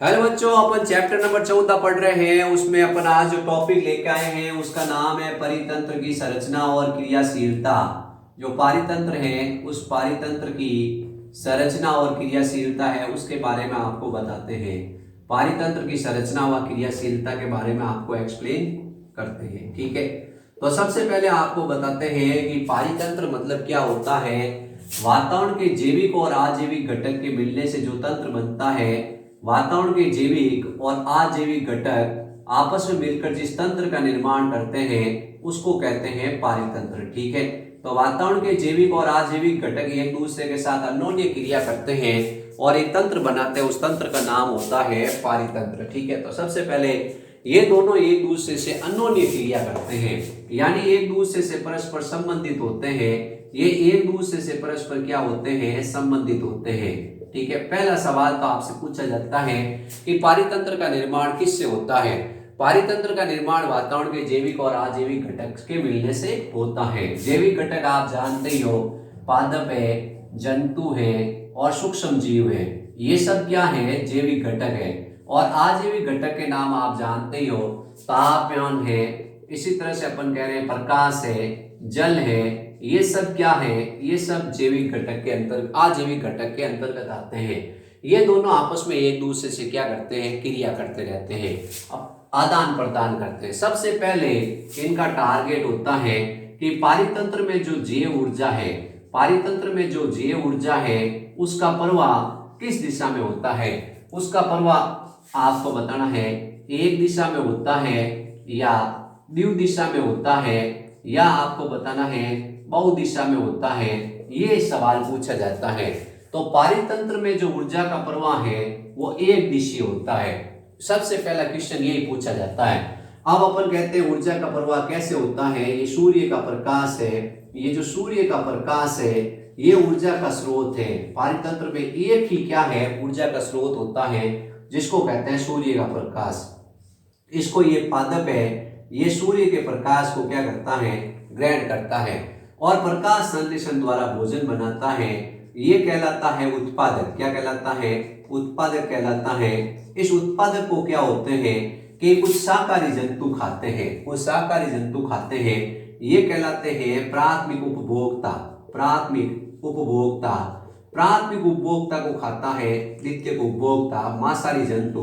Hello बच्चों, अपन chapter number 14 पढ़ रहे हैं। उसमें अपन आज जो टॉपिक लेके आए हैं उसका नाम है परितंत्र की संरचना और क्रियाशीलता। जो पारितंत्र है उस पारितंत्र की संरचना और क्रियाशीलता है उसके बारे में आपको बताते हैं। पारितंत्र की संरचना व क्रियाशीलता के बारे में आपको एक्सप्लेन करते हैं। ठीक है, तो सबसे पहले आपको बताते हैं कि पारितंत्र मतलब क्या होता है। वातावरण के जैविक और अजैविक घटक के मिलने से जो तंत्र बनता है, वातावरण के जैविक और अजैविक घटक आपस में मिलकर जिस तंत्र का निर्माण करते हैं उसको कहते हैं पारितंत्र। ठीक है, तो वातावरण के जैविक और अजैविक घटक एक दूसरे के साथ अन्योन्य क्रिया करते हैं और एक तंत्र बनाते हैं। उस तंत्र का नाम होता है पारितंत्र। ठीक है, तो सबसे पहले ये दोनों एक दूसरे से अन्योन्य क्रिया करते हैं, यानी एक दूसरे से परस्पर संबंधित होते हैं। ये एक दूसरे से परस्पर क्या होते हैं, संबंधित होते हैं। ठीक है, पहला सवाल तो आपसे पूछा जाता है कि पारितंत्र का निर्माण किससे होता है। पारितंत्र का निर्माण वातावरण के जैविक और अजैविक घटक के मिलने से होता है। जैविक घटक आप जानते ही हो, पादप है, जंतु है और सूक्ष्म जीव है। ये सब क्या है, जैविक घटक है। और अजैविक घटक के नाम आप जानते ही हो, तापमान है, इसी तरह से अपन कह रहे हैं प्रकाश है, जल है। ये सब क्या है, ये सब जैविक घटक के अंतर्गत, अजैविक घटक के अंतर्गत आते हैं। ये दोनों आपस में एक दूसरे से क्या करते हैं, क्रिया करते रहते हैं, आदान प्रदान करते हैं। सबसे पहले इनका टारगेट होता है कि पारितंत्र में जो जैव ऊर्जा है, पारितंत्र में जो जैव ऊर्जा है उसका प्रवाह किस दिशा में होता है। उसका प्रवाह आपको बताना है, एक दिशा में होता है या द्विदिशा में होता है, या आपको बताना है बहु दिशा में होता है। ये सवाल पूछा जाता है। तो पारितंत्र में जो ऊर्जा का प्रवाह है वो एक दिशीय होता है। सबसे पहला क्वेश्चन यही पूछा जाता है। अब अपन कहते हैं ऊर्जा का प्रवाह कैसे होता है। ये सूर्य का प्रकाश है, ये जो सूर्य का प्रकाश है ये ऊर्जा का स्रोत है। पारितंत्र में एक ही क्या है, ऊर्जा का स्रोत होता है जिसको कहते हैं सूर्य का प्रकाश। इसको ये पादप है, ये सूर्य के प्रकाश को क्या करता है, ग्रहण करता है और प्रकाश संश्लेषण द्वारा भोजन बनाता है। ये कहलाता है उत्पादक। क्या कहलाता है, उत्पादक कहलाता है। इस उत्पादक को क्या होते हैं कि कुछ शाकाहारी जंतु खाते हैं, कुछ शाकाहारी जंतु खाते हैं। ये कहलाते हैं प्राथमिक उपभोक्ता। प्राथमिक उपभोक्ता, प्राथमिक उपभोक्ता को खाता है द्वितीयक उपभोक्ता मांसाहारी जंतु,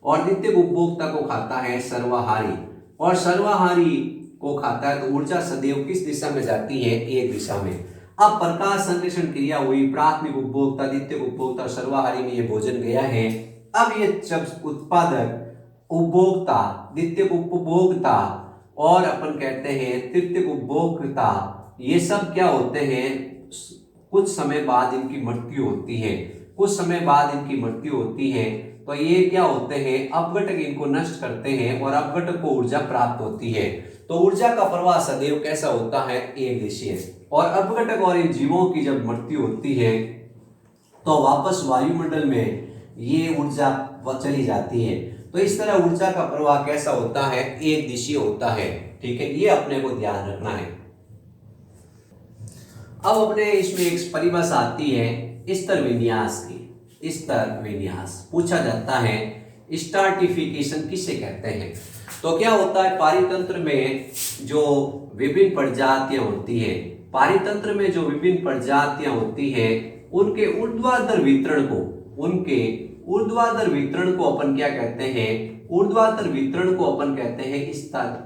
और द्वितीयक उपभोक्ता को खाता है सर्वाहारी, और सर्वाहारी को खाता है। तो ऊर्जा सदैव किस दिशा में जाती है, एक दिशा में। अब प्रकाश संश्लेषण क्रिया हुई, प्राथमिक उपभोक्ता, द्वितीयक उपभोक्ता, सर्वाहारी में ये भोजन गया है। अब ये जब उत्पादक, उपभोक्ता, द्वितीयक उपभोक्ता और अपन कहते हैं तृतीयक उपभोक्ता, ये सब क्या होते हैं, कुछ समय बाद इनकी मृत्यु होती है। कुछ समय बाद इनकी मृत्यु होती है तो ये क्या होते हैं, अपघटक इनको नष्ट करते हैं और अपघटक को ऊर्जा प्राप्त होती है। तो ऊर्जा का प्रवाह सदैव कैसा होता है, एक दिशीय। और अपघटक और इन जीवों की जब मृत्यु होती है तो वापस वायुमंडल में ये ऊर्जा चली जाती है। तो इस तरह ऊर्जा का प्रवाह कैसा होता है, एक दिशीय होता है। ठीक है, ये अपने को ध्यान रखना है। अब अपने इसमें एक परिभाषा आती है स्तर विन्यास की। स्तर विन्यास पूछा जाता है, स्ट्राटिफिकेशन किसे कहते हैं। तो क्या होता है, पारितंत्र में जो विभिन्न प्रजातियां होती है, पारितंत्र में जो विभिन्न प्रजातियां होती है उनके ऊर्ध्वाधर वितरण को, उनके ऊर्ध्वाधर वितरण को अपन क्या कहते हैं, ऊर्ध्वाधर वितरण को अपन कहते हैं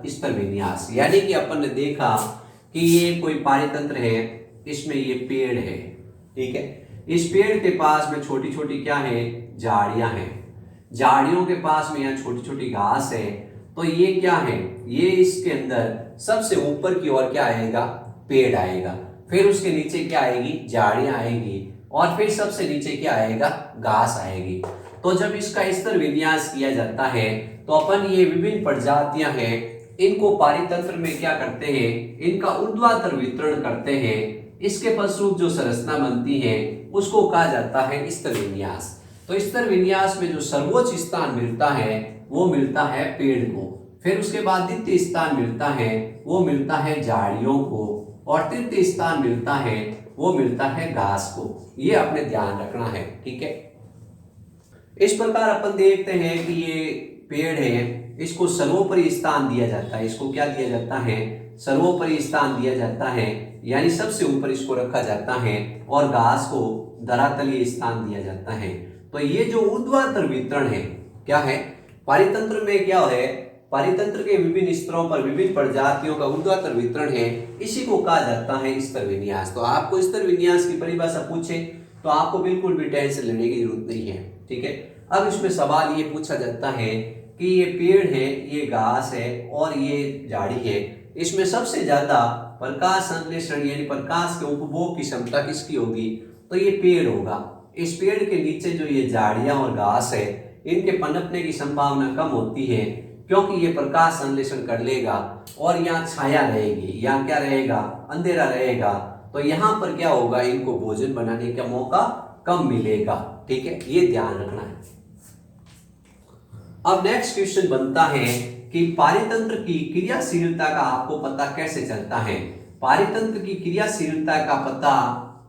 स्तर विन्यास। यानी कि अपन ने देखा कि ये कोई पारितंत्र है, इसमें ये पेड़ है। ठीक है, इस पेड़ के पास में छोटी छोटी क्या है, झाड़ियां हैं। झाड़ियों के पास में यहाँ छोटी छोटी घास है। तो ये क्या है, ये इसके अंदर सबसे ऊपर की ओर क्या आएगा, पेड़ आएगा, फिर उसके नीचे क्या आएगी, झाड़ियां आएगी, और फिर सबसे नीचे क्या आएगा, घास आएगी। तो जब इसका स्तर विन्यास किया जाता है तो अपन ये विभिन्न प्रजातियां हैं, इनको पारितंत्र में क्या करते हैं, इनका ऊर्ध्वाधर वितरण करते हैं। इसके फलस्वरूप जो संरचना बनती है उसको कहा जाता है स्तर विन्यास। तो स्तर विन्यास में जो सर्वोच्च स्थान मिलता है वो मिलता है पेड़ को, फिर उसके बाद द्वितीय स्थान मिलता है वो मिलता है झाड़ियों को, और तृतीय स्थान मिलता है वो मिलता है घास को। ये अपने ध्यान रखना है। ठीक है, इस प्रकार अपन देखते हैं कि ये पेड़ है, इसको सर्वोपरि स्थान दिया जाता है। इसको क्या दिया जाता है? सर्वोपरि स्थान दिया जाता है, यानी सबसे ऊपर इसको रखा जाता है, और घास को धरातलीय स्थान दिया जाता है। तो ये जो ऊर्ध्वाधर वितरण है, क्या है? पारितंत्र में क्या है? पारितंत्र के विभिन्न स्तरों पर विभिन्न प्रजातियों का ऊर्ध्वाधर वितरण है, इसी को कहा जाता है स्तर विन्यास। तो आपको स्तर विन्यास की परिभाषा पूछे तो आपको बिल्कुल भी टेंशन लेने की जरूरत नहीं है, ठीक है। अब इसमें सवाल ये पूछा जाता है कि ये पेड़ है, ये घास है और ये झाड़ी है, इसमें सबसे ज्यादा प्रकाश संश्लेषण यानी प्रकाश के उपभोग की क्षमता किसकी होगी? तो ये पेड़ होगा। इस पेड़ के नीचे जो ये झाड़ियां और घास है, इनके पनपने की संभावना कम होती है, क्योंकि ये प्रकाश संश्लेषण कर लेगा और यहाँ छाया रहेगी, यहाँ क्या रहेगा? अंधेरा रहेगा। तो यहाँ पर क्या होगा? इनको भोजन बनाने का मौका कम मिलेगा, ठीक है, ये ध्यान रखना है। अब नेक्स्ट क्वेश्चन बनता है कि पारितंत्र की क्रियाशीलता का आपको पता कैसे चलता है? पारितंत्र की क्रियाशीलता का पता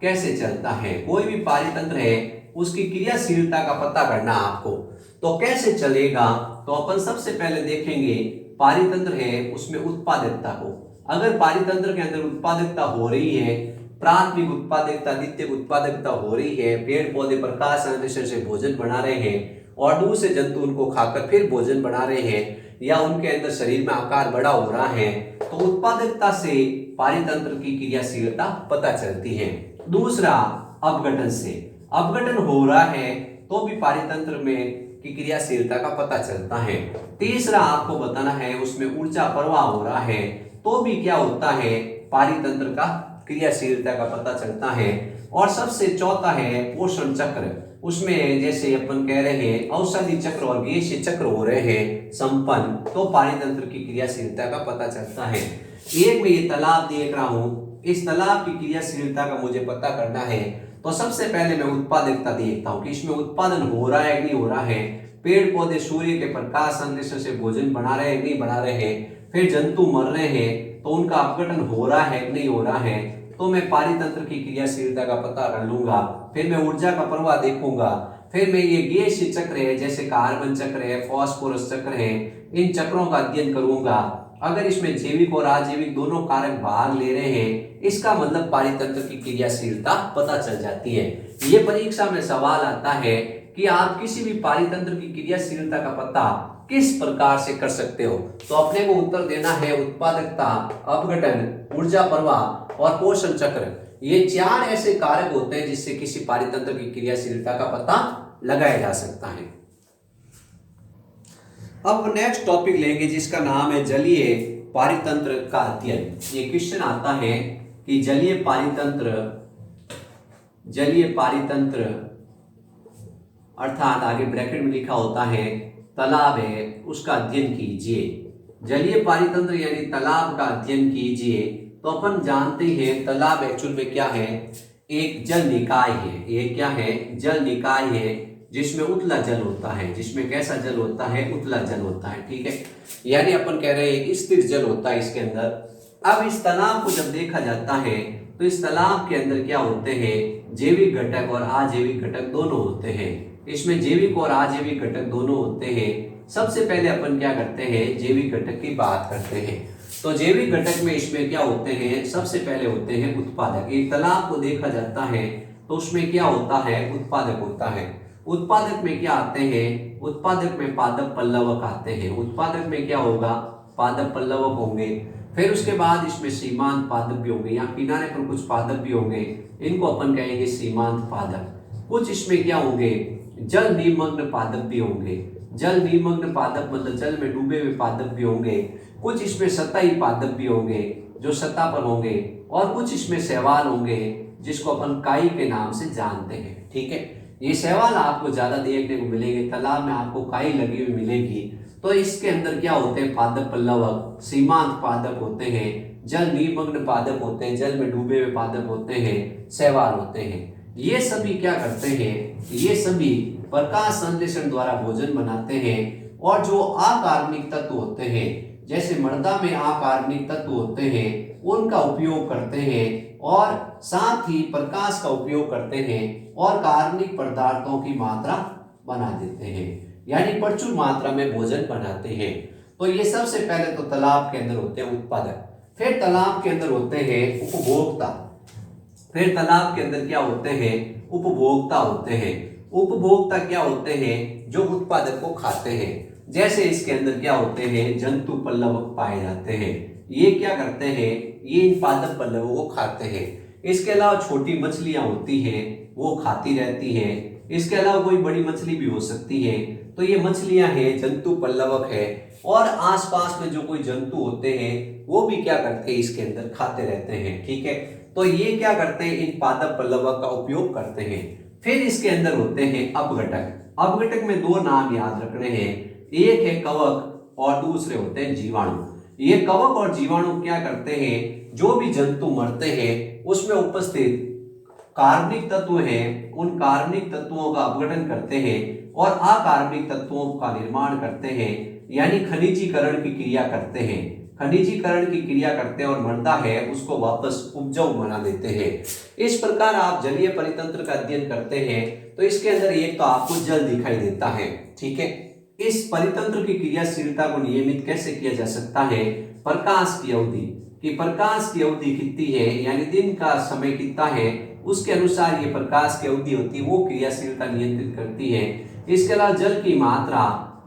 कैसे चलता है? कोई भी पारितंत्र है उसकी क्रियाशीलता का पता करना आपको, तो कैसे चलेगा? तो अपन सबसे पहले देखेंगे पारितंत्र है उसमें उत्पादकता को। अगर पारितंत्र के अंदर उत्पादकता हो रही है, प्राथमिक उत्पादकता, द्वितीयक उत्पादकता हो रही है, पेड़ पौधे प्रकाश संश्लेषण से भोजन बना रहे हैं और दूसरे जंतु उनको खाकर फिर भोजन बना रहे हैं, या उनके अंदर शरीर में आकार बड़ा हो रहा है, तो उत्पादकता से पारितंत्र की क्रियाशीलता पता चलती है। दूसरा, अपघटन से। अपघटन हो रहा है तो भी पारितंत्र में की क्रियाशीलता का पता चलता है। तीसरा आपको बताना है उसमें ऊर्जा प्रवाह हो रहा है, तो भी क्या होता है? पारितंत्र का क्रियाशीलता का पता चलता है। और सबसे चौथा है पोषण चक्र। उसमें जैसे अपन कह रहे हैं औषधि चक्र और गैसीय चक्र हो रहे हैं संपन्न, तो पारितंत्र की क्रियाशीलता का पता चलता है। एक में ये तालाब देख रहा हूं, इस तालाब की क्रियाशीलता का मुझे पता करना है, तो सबसे पहले मैं उत्पादकता देखता हूं कि इसमें उत्पादन हो रहा है कि नहीं हो रहा है, पेड़ पौधे सूर्य के प्रकाश संश्लेषण से भोजन बना रहे हैं कि नहीं बना रहे हैं, फिर जंतु मर रहे हैं तो उनका अपघटन हो रहा है कि नहीं हो रहा है, तो मैं पारितंत्र की क्रियाशीलता का पता कर लूंगा। फिर मैं ऊर्जा का प्रवाह देखूंगा, फिर मैं ये गैसीय चक्र है जैसे कार्बन चक्र है, फास्फोरस चक्र है, इन चक्रों का अध्ययन करूंगा। अगर इसमें जैविक और अजैविक दोनों कारक भाग ले रहे हैं, इसका मतलब पारितंत्र की क्रियाशीलता पता चल जाती है। ये परीक्षा में सवाल आता है कि आप किसी भी पारितंत्र की क्रियाशीलता का पता किस प्रकार से कर सकते हो, तो अपने को उत्तर देना है उत्पादकता, अपघटन, ऊर्जा प्रवाह और पोषण चक्र। ये चार ऐसे कारक होते हैं जिससे किसी पारितंत्र की क्रियाशीलता का पता लगाया जा सकता है। अब नेक्स्ट टॉपिक लेंगे जिसका नाम है जलीय पारितंत्र का अध्ययन। ये क्वेश्चन आता है कि जलीय पारितंत्र अर्थात आगे ब्रैकेट में लिखा होता है तालाब है, उसका अध्ययन कीजिए। जलीय पारितंत्र यानी तालाब का अध्ययन कीजिए। तो अपन जानते हैं तालाब एक्चुअल में क्या है? एक जल निकाय है। ये क्या है? जल निकाय है, जिसमें उतला जल होता है। जिसमें कैसा जल होता है? उतला जल होता है, ठीक है। यानी अपन कह रहे हैं स्थिर जल होता है इसके अंदर। अब इस तालाब को जब देखा जाता है तो इस तालाब के अंदर क्या होते हैं? जैविक घटक और अजैविक घटक दोनों होते हैं। इसमें जैविक और अजैविक घटक दोनों होते हैं। सबसे पहले अपन क्या करते हैं? जैविक घटक की बात करते हैं। तो जैविक घटक में इसमें क्या होते हैं? सबसे पहले होते हैं उत्पादक। एक तालाब को देखा जाता है तो उसमें क्या होता है? उत्पादक होता है। उत्पादक में क्या आते हैं? उत्पादक में पादप पल्लवक आते हैं। उत्पादक में क्या होगा? पादप पल्लवक होंगे। फिर उसके बाद इसमें सीमांत पादप भी होंगे, या किनारे पर कुछ पादप भी होंगे, इनको अपन कहेंगे सीमांत पादप। कुछ इसमें क्या होंगे? जल निमग्न पादप भी होंगे। जल निमग्न पादप मतलब जल में डूबे हुए पादप भी होंगे। कुछ इसमें सतही पादप भी होंगे जो सतह पर होंगे, और कुछ इसमें शैवाल होंगे जिसको अपन काई के नाम से जानते हैं, ठीक है। ये शैवाल आपको ज्यादा देखने को मिलेंगे, तालाब में आपको काई लगी हुई मिलेगी। तो इसके अंदर क्या होते हैं? पादप पल्लवक, सीमांत पादप होते हैं, जल निमग्न पादप होते हैं, जल में डूबे हुए पादप होते हैं, शैवाल होते हैं। ये सभी क्या करते हैं? ये सभी प्रकाश संश्लेषण द्वारा भोजन बनाते हैं। और जो अकार्बनिक तत्व होते हैं, जैसे मृदा में अकार्बनिक तत्व होते हैं, उनका उपयोग करते हैं, और साथ ही प्रकाश का उपयोग करते हैं, और कार्बनिक पदार्थों की मात्रा बना देते हैं, यानी प्रचुर मात्रा में भोजन बनाते हैं। तो ये सबसे पहले तो तालाब के अंदर होते हैं उत्पादक, फिर तालाब के अंदर होते हैं उपभोक्ता, फिर तालाब के अंदर क्या होते हैं, उपभोक्ता होते हैं। उपभोक्ता क्या होते हैं, जो उत्पादक को खाते हैं। जैसे इसके अंदर क्या होते हैं, जंतु पल्लवक पाए जाते हैं। ये क्या करते हैं, ये इन पादप पल्लवों को खाते हैं। इसके अलावा छोटी मछलियां होती हैं, वो खाती रहती हैं। इसके अलावा कोई बड़ी मछली भी हो सकती है। तो ये मछलियां हैं, जंतु पल्लवक है। और आसपास में जो कोई जंतु होते हैं वो भी क्या करते हैं, इसके अंदर खाते रहते हैं। ठीक है, तो ये क्या करते हैं, इन पादप पल्लवक का उपयोग करते हैं। फिर इसके अंदर होते हैं अपघटक। अपघटक में दो नाम याद रखने हैं, एक है कवक और दूसरे होते हैं जीवाणु। ये कवक और जीवाणु क्या करते हैं, जो भी जंतु मरते हैं उसमें उपस्थित कार्बनिक तत्व हैं, उन कार्बनिक तत्वों का अपघटन करते हैं और अकार्बनिक तत्वों का निर्माण करते हैं, यानी खनिजीकरण की क्रिया करते हैं। खनिजीकरण की क्रिया करते हैं और मृदा है उसको वापस उपजाऊ बना देते हैं। इस प्रकार आप जलीय परितंत्र का अध्ययन करते हैं तो इसके अंदर एक तो आपको जल दिखाई देता है। ठीक है, इस परितंत्र की क्रियाशीलता को नियमित कैसे किया जा सकता है, प्रकाश की अवधि, कि प्रकाश की अवधि कितनी है, यानी दिन का समय कितना है, उसके अनुसार ये प्रकाश की अवधि होती है, वो क्रियाशीलता नियंत्रित करती है। इसके अलावा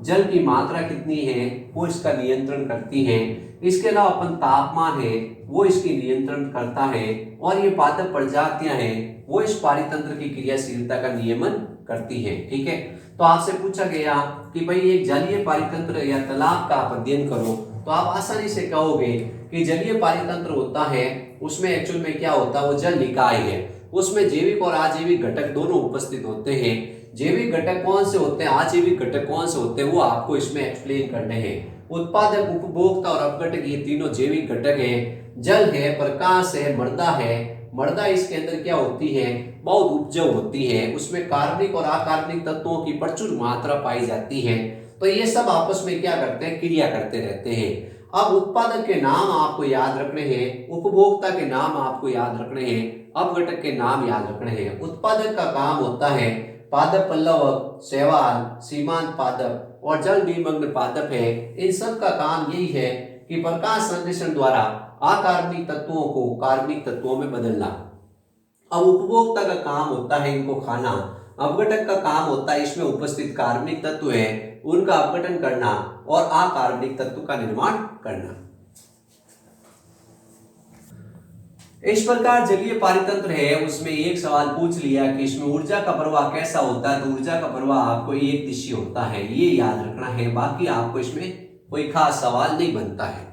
जल की मात्रा कितनी है वो इसका नियंत्रण करती है। इसके अलावा अपन तापमान है वो इसकी नियंत्रण करता है। और ये पादप प्रजातियां हैं वो इस पारितंत्र की क्रियाशीलता का नियमन करती है। ठीक है, तो आपसे पूछा गया कि भाई एक जलीय पारितंत्र या तालाब का आप अध्ययन करो, तो आप आसानी से कहोगे कि जलीय पारितंत्र होता है उसमें एक्चुअल में क्या होता है, वो जल निकाय है, उसमें जैविक और अजैविक घटक दोनों उपस्थित होते हैं। जैविक घटक कौन से होते हैं, अजैविक घटक कौन से होते हैं, वो आपको इसमें एक्सप्लेन करने हैं। उत्पादक, उपभोक्ता और अपघटक ये तीनों जैविक घटक हैं। जल है, प्रकाश है, मृदा है। मृदा इसके अंदर क्या होती है, बहुत उपजाऊ होती है, उसमें कार्बनिक और अकार्बनिक तत्वों की प्रचुर मात्रा पाई जाती है। तो ये सब आपस में क्या करते हैं, क्रिया करते रहते हैं। अब उत्पादक के नाम आपको याद रखने हैं, उपभोक्ता के नाम आपको याद रखने हैं, अपघटक के नाम याद रखने हैं। उत्पादक का काम होता है पादप पल्लवक, शैवाल, सीमांत पादप और जल निमग्न पादप है। इन सब का काम यही है कि प्रकाश संश्लेषण द्वारा अकार्बनिक तत्वों को कार्बनिक तत्वों में बदलना। अब उपभोक्ता का काम होता है इनको खाना। अपघटक का काम होता है इसमें उपस्थित कार्बनिक तत्व है उनका अपघटन करना और अकार्बनिक तत्व का निर्माण करना। इस प्रकार जलीय पारितंत्र है उसमें एक सवाल पूछ लिया कि इसमें ऊर्जा का प्रवाह कैसा होता है, तो ऊर्जा का प्रवाह आपको एक दिशीय होता है, ये याद रखना है। बाकी आपको इसमें कोई खास सवाल नहीं बनता है।